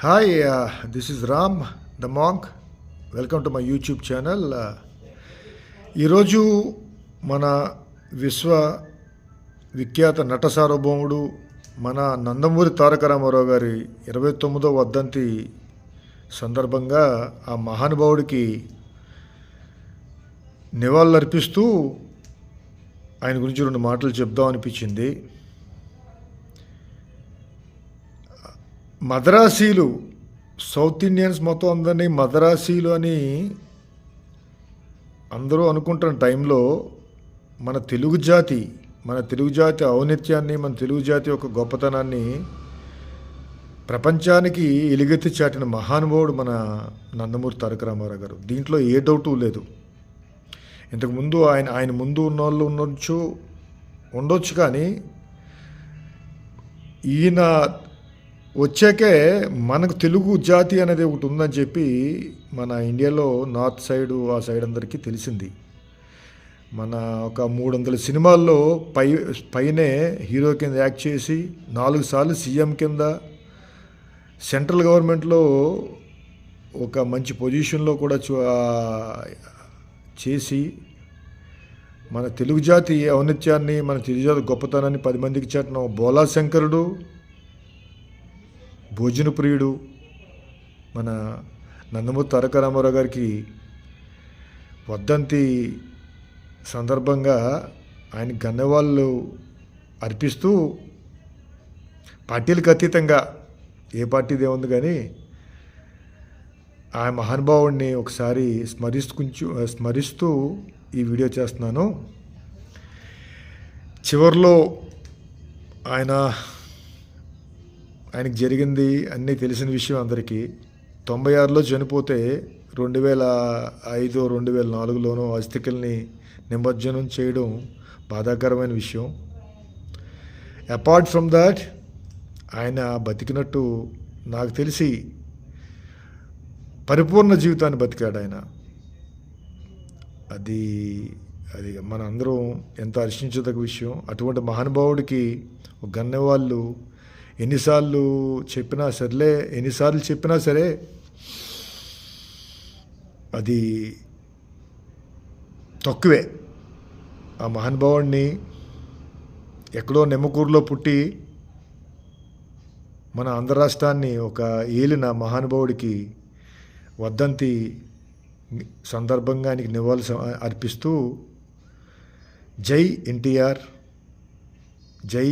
Hi, this is Ram, the monk. Welcome to my YouTube channel. ఈరోజు మన విశ్వ విఖ్యాత నట సార్వభౌముడు మన నందమూరి తారక రామారావు గారి 29వ వర్ధంతి సందర్భంగా ఆ మహానుభావుడికి నివాళులర్పిస్తూ ఆయన గురించి రెండు మాటలు చెప్దాం అనిపించింది. మద్రాసీలు, సౌత్ ఇండియన్స్ మొత్తం అందరినీ మద్రాసీలు అని అందరూ అనుకుంటున్న టైంలో మన తెలుగు జాతి ఔన్నత్యాన్ని, మన తెలుగు జాతి యొక్క గొప్పతనాన్ని ప్రపంచానికి ఎలుగెత్తి చాటిన మహానుభావుడు మన నందమూరి తారక రామారావు గారు. దీంట్లో ఏ డౌటు లేదు. ఇంతకుముందు ఆయన ముందు ఉన్నవాళ్ళు ఉండొచ్చు, కానీ ఈయన వచ్చాకే మనకు తెలుగు జాతి అనేది ఒకటి ఉందని చెప్పి మన ఇండియాలో నార్త్ సైడ్ ఆ సైడ్ అందరికీ తెలిసింది. మన ఒక 300 సినిమాల్లో పైనే హీరో కింద యాక్ట్ చేసి 4 సార్లు సీఎం కింద సెంట్రల్ గవర్నమెంట్లో ఒక మంచి పొజిషన్లో కూడా చేసి మన తెలుగు జాతి ఔన్నత్యాన్ని, మన తెలుగు జాతి గొప్పతనాన్ని 10 మందికి చాటిన బోలా శంకరుడు, భోజన ప్రియుడు మన నందమూరి తారక రామారావు గారికి వర్ధంతి సందర్భంగా ఆయన గన్నవాళ్ళు అర్పిస్తూ పార్టీలకు అతీతంగా ఏ పార్టీదే ఉంది కానీ ఆ మహానుభావుడిని ఒకసారి స్మరిస్తూ ఈ వీడియో చేస్తున్నాను. చివరిలో ఆయనకు జరిగింది అన్నీ తెలిసిన విషయం అందరికీ. 96లో చనిపోతే 2005 2004లోనూ అస్థికల్ని నిమజ్జనం చేయడం బాధాకరమైన విషయం. అపార్ట్ ఫ్రమ్ దాట్ ఆయన బతికినట్టు నాకు తెలిసి పరిపూర్ణ జీవితాన్ని బతికాడు ఆయన. అది మన అందరం ఎంత హర్షించదగ్గ విషయం. అటువంటి మహానుభావుడికి గన్నవాళ్ళు ఎన్నిసార్లు చెప్పినా సరే అది తక్కువే. ఆ మహానుభావుడిని ఎక్కడో నిమ్మకూరులో పుట్టి మన ఆంధ్ర రాష్ట్రాన్ని ఒక ఏలిన మహానుభావుడికి వర్ధంతి సందర్భంగా ఆయనకి నివాళులు అర్పిస్తూ జై ఎన్టీఆర్, జై